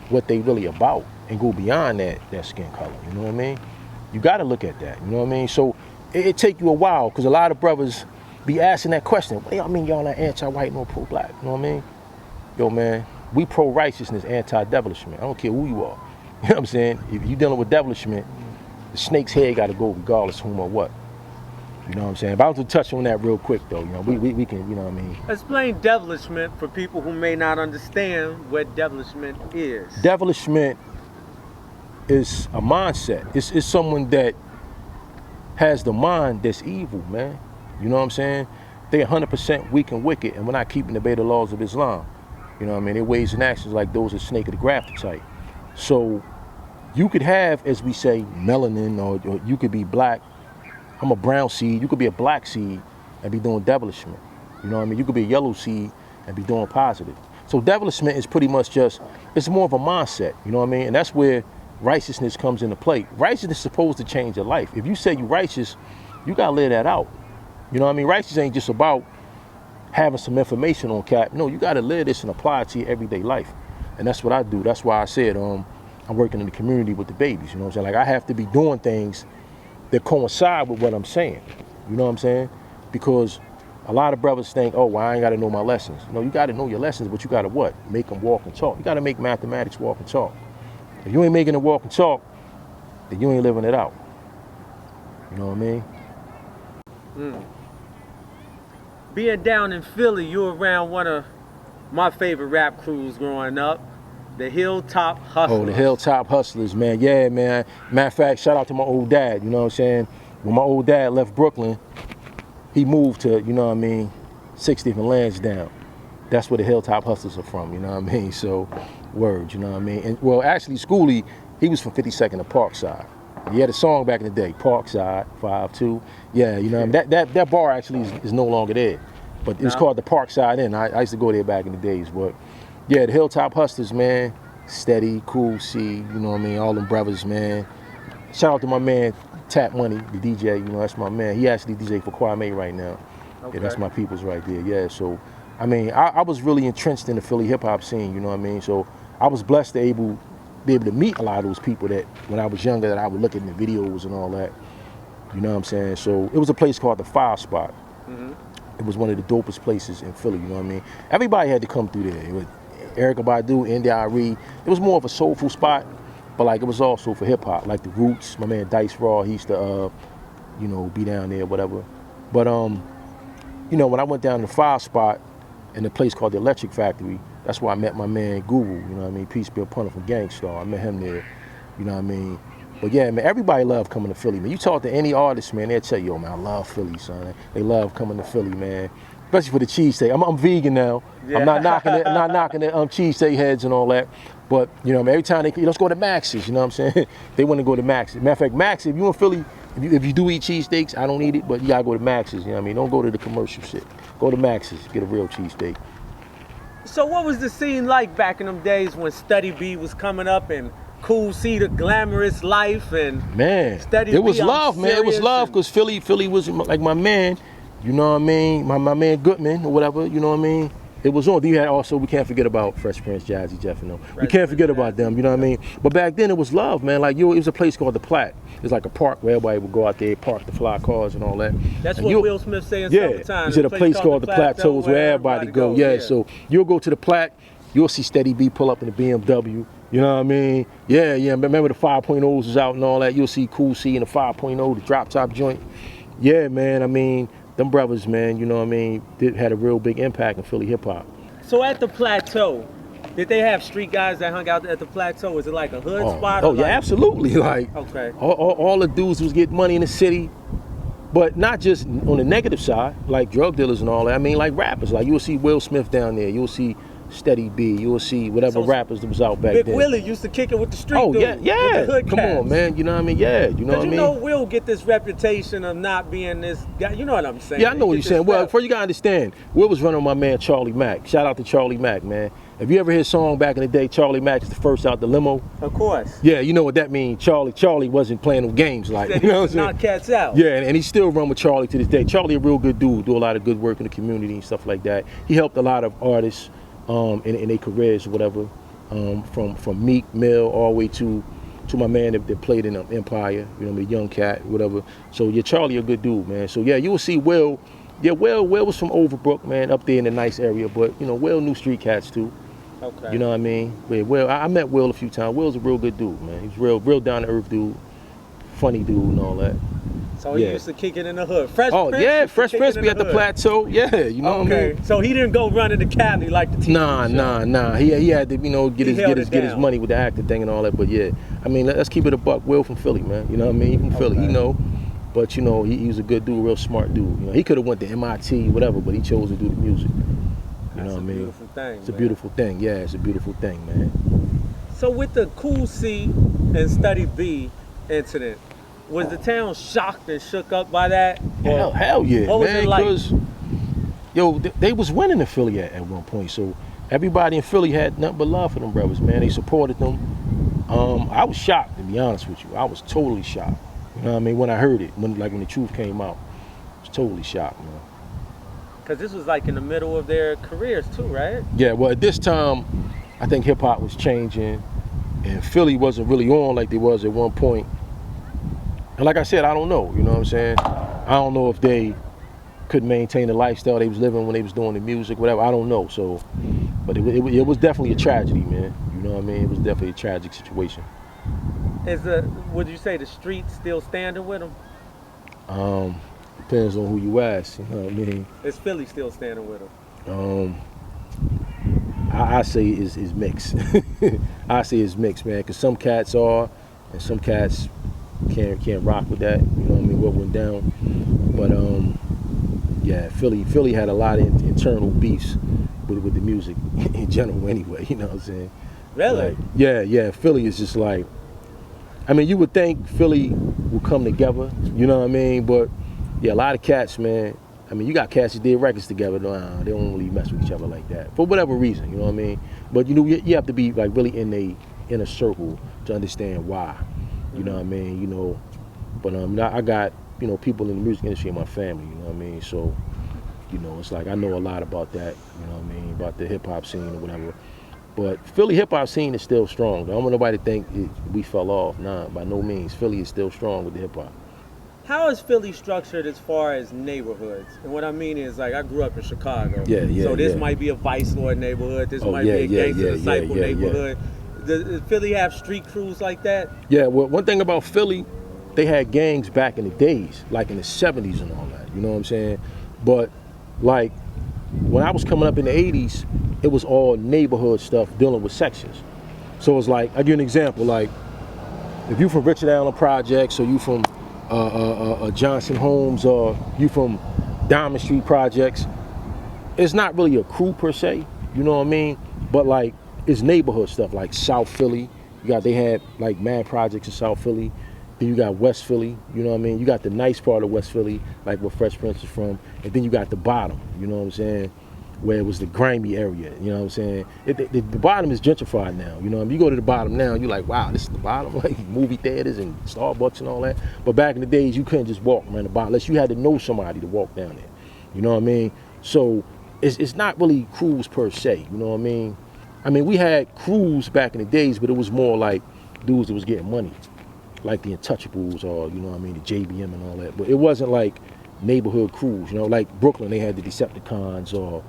what they really about and go beyond that skin color. You know what I mean? You gotta look at that. You know what I mean? So it take you a while, because a lot of brothers be asking that question. What do y'all mean y'all not anti-white nor pro-black? You know what I mean? Yo, man, we pro-righteousness, anti-devilishment. I don't care who you are. You know what I'm saying? If you dealing with devilishment, the snake's head got to go regardless whom or what. You know what I'm saying? But I want to touch on that real quick, though. You know, we can, you know what I mean? Explain devilishment for people who may not understand what devilishment is. Devilishment is a mindset. It's someone that has the mind that's evil, man. You know what I'm saying? They're 100% weak and wicked, and we're not keeping the beta laws of Islam. You know what I mean? Their ways and actions like those of snake of the grafted type. So you could have, as we say, melanin, or you could be black. I'm a brown seed. You could be a black seed and be doing devilishment. You know what I mean? You could be a yellow seed and be doing positive. So devilishment is pretty much just, it's more of a mindset. You know what I mean? And that's where righteousness comes into play. Righteousness is supposed to change your life. If you say you're righteous, you got to live that out. You know what I mean? Righteousness ain't just about having some information on cap. No, you got to live this and apply it to your everyday life. And that's what I do. That's why I said I'm working in the community with the babies. You know what I'm saying? Like, I have to be doing things that coincide with what I'm saying. You know what I'm saying? Because a lot of brothers think, oh, well, I ain't got to know my lessons. No, you got to know your lessons, but you got to what? Make them walk and talk. You got to make mathematics walk and talk. If you ain't making it walk and talk, then you ain't living it out. You know what I mean? Being down in Philly, you were around one of my favorite rap crews growing up, the Hilltop Hustlers. Oh, the Hilltop Hustlers, man. Yeah, man. Matter of fact, shout out to my old dad. You know what I'm saying? When my old dad left Brooklyn, he moved to, you know what I mean, 60th and Lansdowne. That's where the Hilltop Hustlers are from, you know what I mean? So, words, you know what I mean? And, well, actually, Schoolie, he was from 52nd and Parkside. He had a song back in the day, Parkside, 5-2. Yeah, you know what I mean? That bar actually is no longer there. But it was called the Parkside Inn. I used to go there back in the days. But, yeah, the Hilltop Hustlers, man, Steady, Cool C, you know what I mean, all them brothers, man. Shout out to my man Tap Money, the DJ, you know, that's my man. He actually DJ for Kwame right now. Okay. Yeah, that's my people's right there, yeah. So, I mean, I was really entrenched in the Philly hip-hop scene, you know what I mean? So, I was blessed to be able to meet a lot of those people that, when I was younger, that I would look at the videos and all that. You know what I'm saying? So, it was a place called the Fire Spot. Mm-hmm. It was one of the dopest places in Philly, you know what I mean? Everybody had to come through there. It was Erykah Badu, N.D.I.R.E. It was more of a soulful spot, but like it was also for hip hop, like the Roots. My man Dice Raw, he used to, you know, be down there, whatever. But you know, when I went down to the Fire Spot in a place called the Electric Factory, that's where I met my man Guru. You know what I mean? Peace be upon him from Gangstar. I met him there. You know what I mean? But yeah, man, everybody love coming to Philly, man. You talk to any artist, man, they'll tell you, yo, man, I love Philly, son. They love coming to Philly, man. Especially for the cheesesteak. I'm vegan now. Yeah. I'm not knocking it. I'm not knocking the cheesesteak heads and all that. But you know, man, every time let's go to Max's. You know what I'm saying? They want to go to Max's. Matter of fact, Max's. If you in Philly, if you do eat cheesesteaks, I don't eat it, but you gotta go to Max's. You know what I mean? Don't go to the commercial shit. Go to Max's. Get a real cheesesteak. So what was the scene like back in them days when Steady B was coming up and Cool C, the glamorous life, and man, Steady it was B, love, man. It was love because Philly was like my man. You know what I mean? My man Goodman or whatever. You know what I mean? It was on. You had also, we can't forget about Fresh Prince, Jazzy Jeff, you know. We can't forget about them. You know what I mean? But back then it was love, man. Like it was a place called the Platte. It's like a park where everybody would go out there, park the fly cars and all that. That's what Will Smith saying. Yeah, Summertime. it's at a place called the Plateaus where everybody go. Yeah, so you'll go to the Platte. You'll see Steady B pull up in the BMW. You know what I mean? Yeah. Remember the 5.0s was out and all that. You'll see Cool C in the 5.0, the drop top joint. Yeah, man. I mean, them brothers, man. You know what I mean? Had a real big impact in Philly hip hop. So at the Plateau, did they have street guys that hung out at the Plateau? Was it like a hood spot? Oh, yeah, absolutely. Like, okay. All the dudes was getting money in the city, but not just on the negative side, like drug dealers and all that. I mean, like rappers. Like you'll see Will Smith down there. You'll see Steady B. You'll see whatever rappers that was out back then. Big Willie used to kick it with the street dudes. Oh, yeah. Come on, man. You know what I mean? Yeah, you know what I mean? You know Will get this reputation of not being this guy. You know what I'm saying? Yeah, I know what you're saying. Well, first you got to understand, Will was running with my man Charlie Mack. Shout out to Charlie Mack, man. If you ever hear a song back in the day, Charlie Mack is the first out the limo. Of course. Yeah, you know what that means. Charlie wasn't playing no games like, you know what I'm saying? Knock cats out. Yeah, and he still run with Charlie to this day. Charlie a real good dude, do a lot of good work in the community and stuff like that. He helped a lot of artists in their careers or whatever, from Meek Mill all the way to my man that played in Empire, you know, the young cat, whatever. So yeah, Charlie a good dude, man. So yeah, you will see Will. Yeah, Will was from Overbrook, man, up there in a nice area, but you know, Will knew street cats too. Okay. You know what I mean? But Will, I met Will a few times. Will's a real good dude, man. He's real down to earth dude, funny dude and all that. So he used to kick it in the hood. Fresh Prince be at the Plateau. Yeah, you know what I mean? So he didn't go running to Cali like the TV show. Nah. He had to, you know, get his money with the acting thing and all that. But yeah, I mean, let's keep it a buck. Will from Philly, man. You know what I mean? He from Philly, you know. But you know, he was a good dude, real smart dude. You know, he could have went to MIT, whatever, but he chose to do the music. You know what I mean? Beautiful thing, it's a beautiful thing. Yeah, it's a beautiful thing, man. So with the Cool C and Steady B incident, was the town shocked and shook up by that? Hell yeah, what man. Was it like? Yo, they was winning in Philly at one point, so everybody in Philly had nothing but love for them brothers, man. They supported them. I was shocked, to be honest with you. I was totally shocked. You know what I mean? When I heard it, when the truth came out, I was totally shocked, man. Because this was like in the middle of their careers too, right? Yeah, well, at this time, I think hip hop was changing, and Philly wasn't really on like they was at one point. And like I said, I don't know, you know what I'm saying? I don't know if they could maintain the lifestyle they was living when they was doing the music, whatever, I don't know. So, but it was definitely a tragedy, man. You know what I mean? It was definitely a tragic situation. Would you say the street still standing with them? Depends on who you ask, you know what I mean? Is Philly still standing with them? I say it's mixed. I say it's mixed, man, because some cats are, and some cats can't rock with that, you know what I mean, what went down. But yeah, Philly had a lot of internal beefs with the music in general anyway, you know what I'm saying? Really? Like, yeah, Philly is just like, I mean, you would think Philly would come together, you know what I mean? But yeah, a lot of cats, man, I mean, you got cats that did records together. Nah, they don't really mess with each other like that for whatever reason. You know what I mean? But you have to be like really in a circle to understand why. You know what I mean? You know, but I got people in the music industry in my family. You know what I mean? So, it's like I know a lot about that. You know what I mean? About the hip hop scene or whatever. But Philly hip hop scene is still strong. I don't want nobody to think we fell off. Nah, by no means. Philly is still strong with the hip hop. How is Philly structured as far as neighborhoods? And what I mean is, like, I grew up in Chicago. So this might be a Vice Lord neighborhood. This might be a Gangsta Disciple neighborhood. Does Philly have street crews like that? Yeah, well, one thing about Philly, they had gangs back in the days, like in the 70s and all that. You know what I'm saying? But, like, when I was coming up in the 80s, it was all neighborhood stuff dealing with sections. So it's like, I'll give you an example. Like, if you from Richard Allen Projects, or you from Johnson Homes, or you from Diamond Street Projects, it's not really a crew per se, you know what I mean? But like, it's neighborhood stuff, like South Philly. They had like mad projects in South Philly. Then you got West Philly, you know what I mean? You got the nice part of West Philly, like where Fresh Prince is from. And then you got the bottom, you know what I'm saying? Where it was the grimy area, you know what I'm saying? The bottom is gentrified now, you know what I mean? You go to the bottom now, you're like, wow, this is the bottom, like movie theaters and Starbucks and all that. But back in the days, you couldn't just walk around the bottom unless you had to know somebody to walk down there, you know what I mean? So it's not really crews per se, you know what I mean? I mean, we had crews back in the days, but it was more like dudes that was getting money, like the Untouchables, or, you know what I mean, the JBM and all that. But it wasn't like neighborhood crews, you know, like Brooklyn, they had the Decepticons, or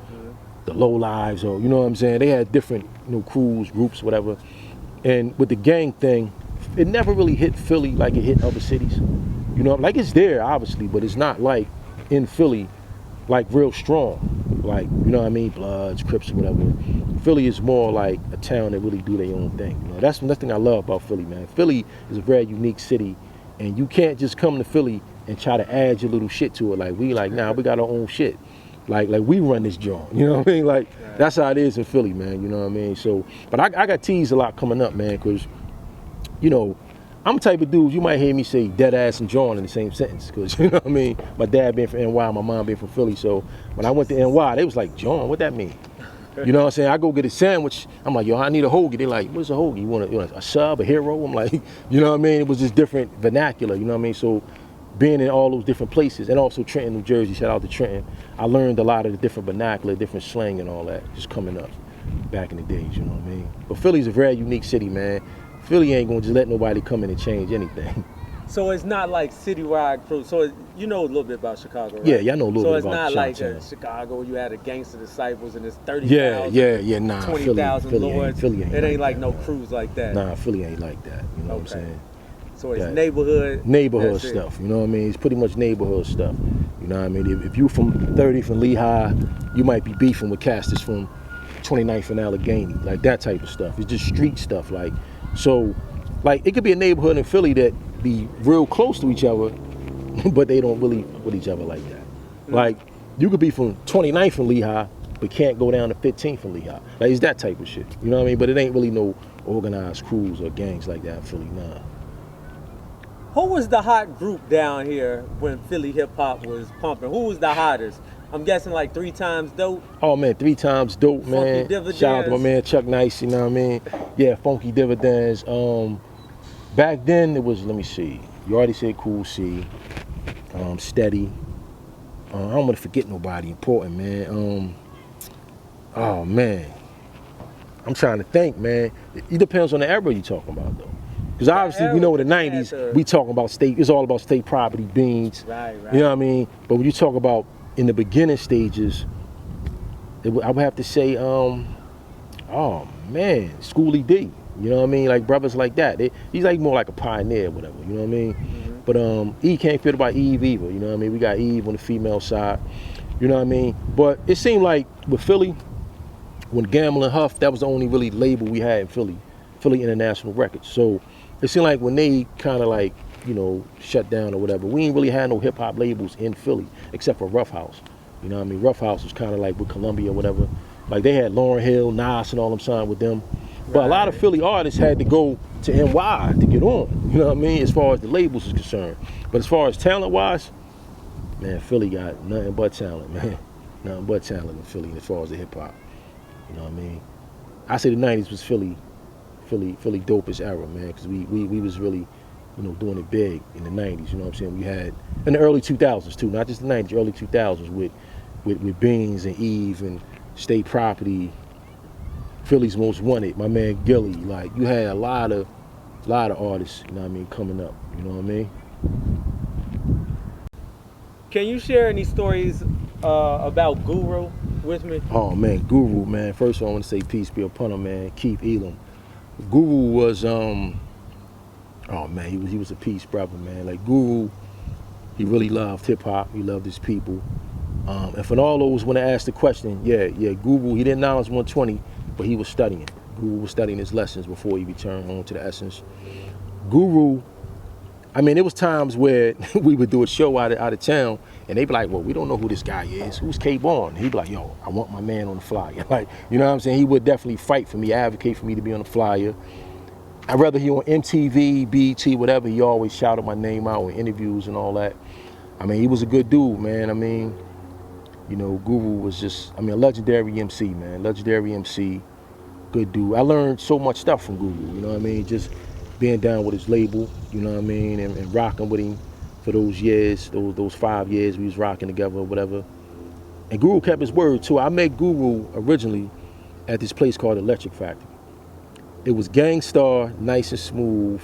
the Low Lives, or, you know what I'm saying? They had different, crews, groups, whatever. And with the gang thing, it never really hit Philly like it hit other cities. You know, like it's there, obviously, but it's not like in Philly, like real strong. Like, you know what I mean? Bloods, Crips, whatever. Philly is more like a town that really do their own thing. You know, that's the thing I love about Philly, man. Philly is a very unique city, and you can't just come to Philly and try to add your little shit to it. Like, we got our own shit. Like we run this joint, you know what I mean? Like, that's how it is in Philly, man, you know what I mean? So, but I got teased a lot coming up, man, because, I'm the type of dude, you might hear me say dead ass and John in the same sentence, because, you know what I mean? My dad being from NY, my mom being from Philly, so when I went to NY, they was like, John, what that mean? You know what I'm saying? I go get a sandwich, I'm like, yo, I need a hoagie. They're like, what's a hoagie? You want a sub, a hero? I'm like, you know what I mean? It was just different vernacular, you know what I mean? So, being in all those different places, and also Trenton, New Jersey, shout out to Trenton, I learned a lot of the different vernacular, different slang and all that, just coming up back in the days, you know what I mean? But Philly's a very unique city, man. Philly ain't gonna just let nobody come in and change anything. So it's not like citywide crew. So you know a little bit about Chicago, right? Yeah, I know a little bit about So it's not like Chicago, you had a Gangsta Disciples and there's 30,000, nah, 20,000 Lords. Philly ain't it ain't like no that, crews like that. Nah, Philly ain't like that, you know what I'm saying? So it's neighborhood stuff, you know what I mean? It's pretty much neighborhood stuff, you know what I mean? If you from 30th and Lehigh, you might be beefing with cats that's from 29th and Allegheny, like that type of stuff. It's just street stuff, like, so, like, it could be a neighborhood in Philly that be real close to each other, but they don't really with each other like that. Like, you could be from 29th and Lehigh, but can't go down to 15th and Lehigh. Like, it's that type of shit, you know what I mean? But it ain't really no organized crews or gangs like that in Philly, nah. Who was the hot group down here when Philly hip hop was pumping? Who was the hottest? I'm guessing like 3 Times Dope. Oh man, 3 Times Dope, man. Shout out to my man Chuck Nice, you know what I mean? Yeah, Funky Dividends. Back then it was, let me see. You already said Cool C, Steady. I don't want to forget nobody important, man. Oh man, I'm trying to think, man. It depends on the era you're talking about, though. Because obviously, we know in the 90s, we talking about state, it's all about state property, beans. Right. You know what I mean? But when you talk about in the beginning stages, I would have to say, oh man, Schoolie D. You know what I mean? Like brothers like that. He's like more like a pioneer or whatever, you know what I mean? Mm-hmm. But he can't fit about Eve either, you know what I mean? We got Eve on the female side, you know what I mean? But it seemed like with Philly, when Gamble and Huff, that was the only really label we had in Philly, Philly International Records. So it seemed like when they kind of like, shut down or whatever, we ain't really had no hip hop labels in Philly except for Rough House. You know what I mean? Rough House was kind of like with Columbia or whatever. Like they had Lauryn Hill, Nas and all them signed with them. But a lot of Philly artists had to go to NY to get on, you know what I mean, as far as the labels is concerned. But as far as talent-wise, Man, Philly got nothing but talent, man. Nothing but talent in Philly as far as the hip hop. You know what I mean? I say the '90s was Philly dopest era, man, because we was really, doing it big in the '90s. You know what I'm saying? We had in the early 2000s too, not just the '90s, early 2000s with Beans and Eve and State Property, Philly's Most Wanted, my man Gilly. Like you had a lot of artists, you know what I mean, coming up. You know what I mean? Can you share any stories about Guru with me? Oh man, Guru, man. First of all, I want to say peace be upon him, man. Keith Elam. Guru was oh man, he was a peace brother, man. Like Guru, he really loved hip hop. He loved his people. And for all those when I asked the question, yeah, Guru, he didn't knowledge 120, but he was studying. Guru was studying his lessons before he returned home to the essence. Guru, I mean, there was times where we would do a show out of town, and they'd be like, well, we don't know who this guy is. Who's K-Bon? He'd be like, yo, I want my man on the flyer. Like, you know what I'm saying? He would definitely fight for me, advocate for me to be on the flyer. I'd rather he on MTV, BET, whatever, he always shouted my name out in interviews and all that. I mean, he was a good dude, man. I mean, Guru was just, a legendary MC, man. Legendary MC, good dude. I learned so much stuff from Guru, you know what I mean? Just being down with his label, you know what I mean, and rocking with him for those years, those 5 years we was rocking together or whatever. And Guru kept his word too. I met Guru originally at this place called Electric Factory. It was Gangstar, Nice and Smooth.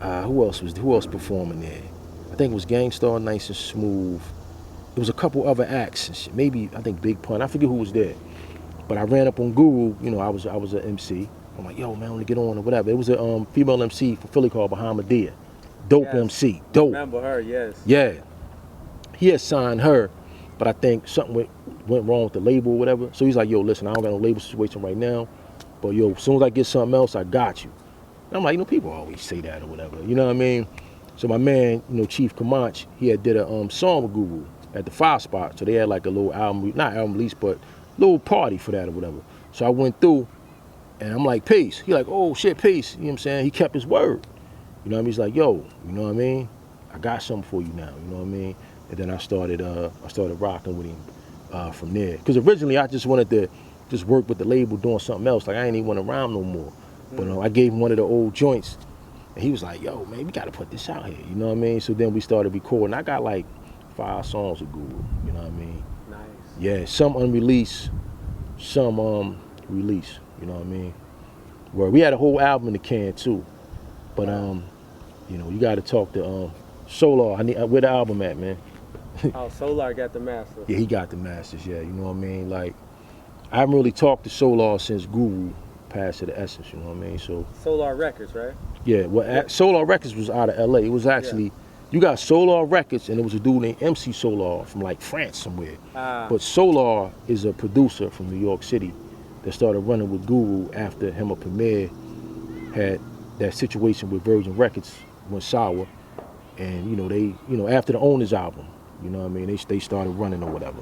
Who else performing there? I think it was Gangstar, Nice and Smooth. There was a couple other acts, maybe I think Big Pun. I forget who was there. But I ran up on Guru. I was an MC. I'm like, yo, man, I want to get on or whatever. It was a female MC from Philly called Bahamadia. Dope Yes. MC, dope. Remember her, yes. Yeah. He had signed her, but I think something went wrong with the label or whatever. So he's like, yo, listen, I don't got no label situation right now, but yo, as soon as I get something else, I got you. And I'm like, people always say that or whatever. You know what I mean? So my man, Chief Comanche, he had did a song with Guru at the 5 Spot. So they had like a little album, not album release, but little party for that or whatever. So I went through and I'm like, peace. He like, oh shit, peace. You know what I'm saying? He kept his word. You know what I mean? He's like, yo, you know what I mean? I got something for you now, you know what I mean? And then I started rocking with him from there. Because originally I just wanted to just work with the label doing something else. Like I ain't even want to rhyme no more. But I gave him one of the old joints. And he was like, yo, man, we got to put this out here. You know what I mean? So then we started recording. I got like 5 songs with Guru. You know what I mean? Nice. Yeah, some unreleased, some released. You know what I mean? Where we had a whole album in the can too. But you got to talk to Solar. Where the album at, man? Oh, Solar got the master. Yeah, he got the masters. Yeah, you know what I mean? Like, I haven't really talked to Solar since Guru passed to the essence. You know what I mean? So Solar Records, right? yeah. Well, Solar Records was out of LA. It was actually you got Solar Records, and there was a dude named MC Solar from like France somewhere. But Solar is a producer from New York City that started running with Guru after him and Premier had that situation with Virgin Records went sour, and they after the Owners album, you know what I mean, they started running or whatever.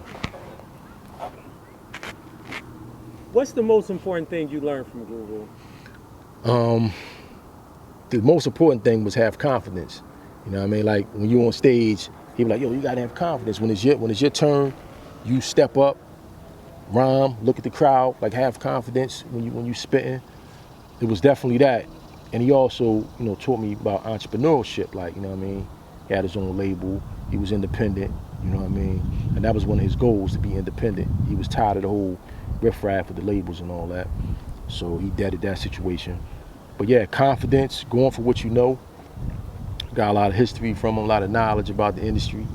What's the most important thing you learned from Guru? The most important thing was have confidence. You know what I mean? Like when you on stage, he be like, yo, you gotta have confidence. When it's your turn, you step up, rhyme, look at the crowd, like have confidence when you spitting. It was definitely that. And he also, taught me about entrepreneurship. Like, you know what I mean? He had his own label. He was independent, you know what I mean? And that was one of his goals, to be independent. He was tired of the whole riffraff with the labels and all that. So he deaded that situation. But yeah, confidence, going for what you know. Got a lot of history from him, a lot of knowledge about the industry.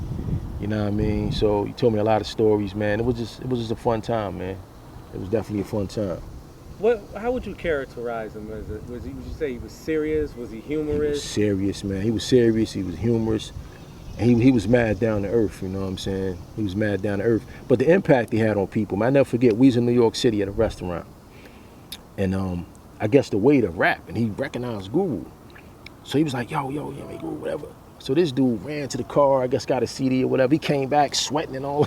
You know what I mean? So he told me a lot of stories, man. It was just a fun time, man. It was definitely a fun time. How would you characterize him? Would you say he was serious? Was he humorous? He was serious, man. He was serious. He was humorous. And he was mad down to earth. You know what I'm saying? He was mad down to earth. But the impact he had on people, man, I never forget. We was in New York City at a restaurant, and I guess the waiter rapped, and he recognized Guru. So he was like, yo, yeah, man, Guru, whatever. So this dude ran to the car. I guess got a CD or whatever. He came back sweating and all.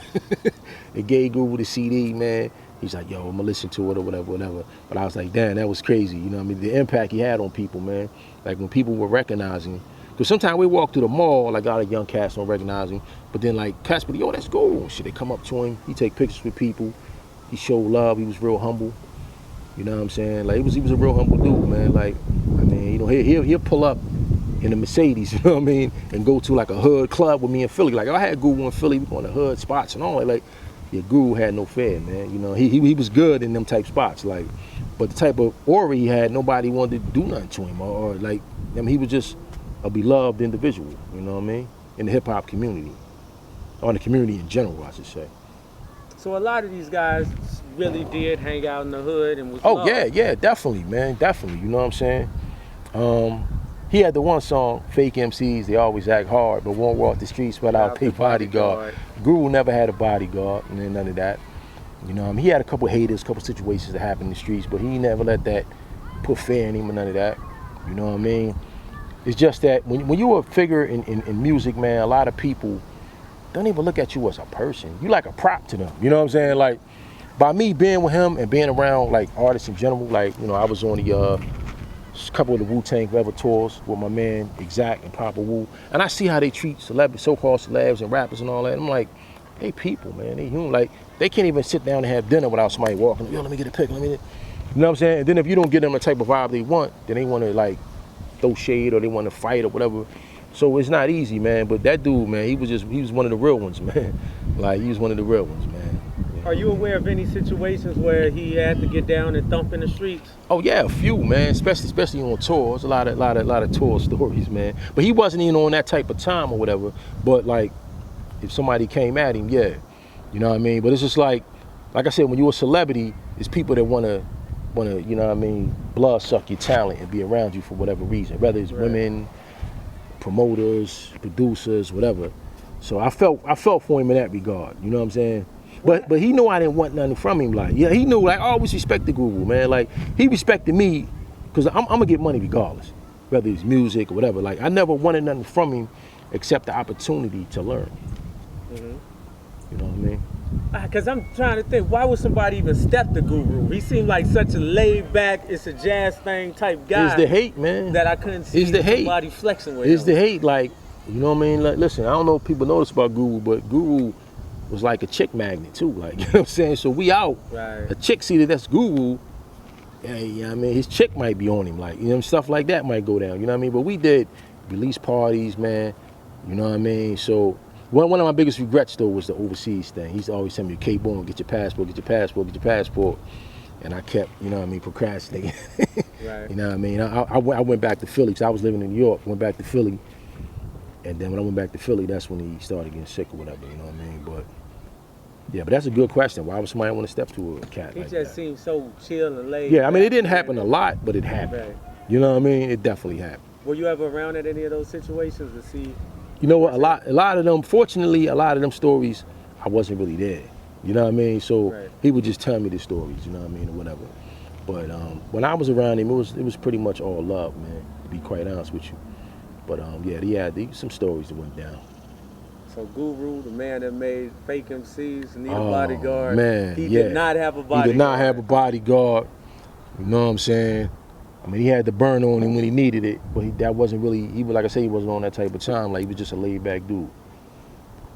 They gave Guru the CD, man. He's like, yo, I'm gonna listen to it or whatever. But I was like, damn, that was crazy. You know what I mean? The impact he had on people, man. Like when people were recognizing Because sometimes we walk through the mall, like a lot of young cats don't recognize him, but then like cats be like, yo, that's Guru. Shit, they come up to him, he take pictures with people, he showed love, he was real humble. You know what I'm saying? Like he was a real humble dude, man. Like, I mean, you know, he'll pull up in a Mercedes, you know what I mean, and go to like a hood club with me in Philly. Like, I had Guru in Philly, we going to hood spots and all that. Like, yeah, Guru had no fear, man. You know, he was good in them type spots. Like, but the type of aura he had, nobody wanted to do nothing to him, or like, I mean, he was just a beloved individual. You know what I mean? In the hip hop community, or in the community in general, I should say. So a lot of these guys really did hang out in the hood and was Oh yeah, definitely, man, definitely. You know what I'm saying? He had the one song, Fake MCs, they always act hard, but won't walk the streets without a bodyguard. Guru never had a bodyguard, and none of that. You know, I mean, he had a couple haters, a couple situations that happened in the streets, but he never let that put fear in him or none of that. You know what I mean? It's just that when you're a figure in music, man, a lot of people don't even look at you as a person. You like a prop to them. You know what I'm saying? Like, by me being with him and being around like artists in general, like, you know, I was on the couple of the Wu-Tang Forever tours with my man Exact and Papa Wu, and I see how they treat celebrities, so-called celebs and rappers and all that. I'm like, they people, man, they human. Like, they can't even sit down and have dinner without somebody walking, yo, let me get a pic, let me get, you know what I'm saying? And then if you don't give them the type of vibe they want, then they want to like throw shade or they want to fight or whatever. So it's not easy, man. But that dude, man, he was one of the real ones, man. Like, he was one of the real ones, man. Are you aware of any situations where he had to get down and thump in the streets? Oh yeah, a few, man. Especially on tours. A lot of tour stories, man. But he wasn't even on that type of time or whatever. But like, if somebody came at him, yeah, you know what I mean. But it's just like I said, when you're a celebrity, it's people that wanna, you know what I mean, blood suck your talent and be around you for whatever reason, whether it's women, promoters, producers, whatever. So I felt for him in that regard. You know what I'm saying? But he knew I didn't want nothing from him. Like, yeah, he knew, like, I always respected Guru, man. Like, he respected me because I'm gonna get money regardless, whether it's music or whatever. Like, I never wanted nothing from him except the opportunity to learn. You know what I mean? Because I'm trying to think, why would somebody even step to Guru? He seemed like such a laid-back, it's a jazz thing type guy. It's the hate, man. That I couldn't see somebody flexing with. It's the hate, like, you know what I mean? Like, listen, I don't know if people know this about Guru, but Guru was like a chick magnet too, like, you know what I'm saying? So we out, a chick see that that's Guru, yeah, you know what I mean? His chick might be on him, like, you know, stuff like that might go down, you know what I mean? But we did release parties, man, you know what I mean? So one of my biggest regrets though was the overseas thing. He's always telling me, K-Born, get your passport, get your passport, get your passport. And I kept, you know what I mean, procrastinating. You know what I mean? I went back to Philly, because I was living in New York, went back to Philly. And then when I went back to Philly, that's when he started getting sick or whatever, you know what I mean? But yeah, but that's a good question. Why would somebody want to step to a cat like that? He just seemed so chill and laid. Yeah, I mean, it didn't happen a lot, but it happened. You know what I mean? It definitely happened. Were you ever around at any of those situations to see? You know what? A lot of them, fortunately, a lot of them stories, I wasn't really there. You know what I mean? So he would just tell me the stories, you know what I mean, or whatever. But when I was around him, it was pretty much all love, man, to be quite honest with you. But yeah, he had some stories that went down. So Guru, the man that made Fake MCs, need a bodyguard. Man, he did not have a bodyguard. He did not have a bodyguard. You know what I'm saying? I mean, he had the burn on him when he needed it, but that wasn't really, he was, like I said, he wasn't on that type of time. Like, he was just a laid back dude.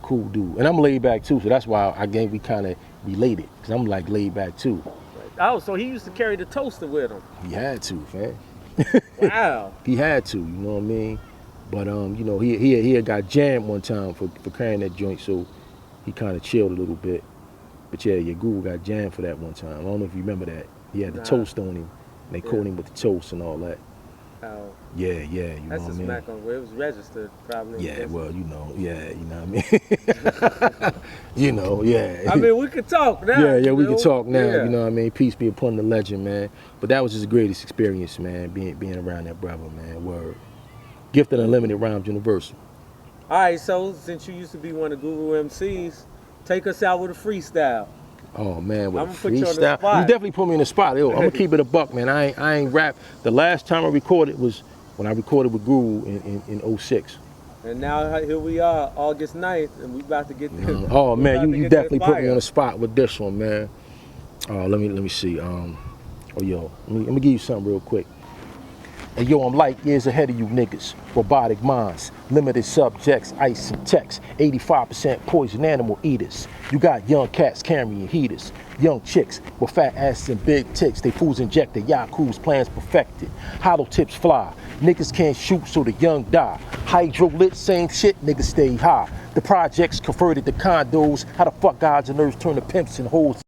Cool dude. And I'm laid back too, so that's why we kind of related, because I'm like laid back too. Oh, so he used to carry the toaster with him. He had to, man. Wow. He had to, you know what I mean? But you know, he had got jammed one time for carrying that joint, so he kind of chilled a little bit. But yeah, your Guru got jammed for that one time. I don't know if you remember that. He had the toast on him, and they caught him with the toast and all that. Oh. Yeah, you know what I mean? That's a smack on where it was registered, probably. Yeah, well, you know, you know what I mean? You know, yeah. I mean, we could talk now. Yeah, we can talk now, you know what I mean? Peace be upon the legend, man. But that was his greatest experience, man, being around that brother, man. Word. Gifted Unlimited Rhymes Universal. All right, so since you used to be one of Guru MCs, take us out with a freestyle. Oh man, with a freestyle. You, you definitely put me in the spot. Yo, I'm gonna keep it a buck, man. I ain't rap. The last time I recorded was when I recorded with Guru in 06. And now here we are, August 9th, and we about to get this. Oh man, you definitely put me on the spot with this one, man. Let me see. Oh yo, let me give you something real quick. And yo, I'm light years ahead of you niggas. Robotic minds, limited subjects, ice and text, 85% poison animal eaters. You got young cats carrying heaters, young chicks with fat asses and big tits. They fools injected, Yaku's plans perfected. Hollow tips fly, niggas can't shoot so the young die. Hydro lit, same shit, niggas stay high. The projects converted to condos. How the fuck gods and nerds turn to pimps and hoes?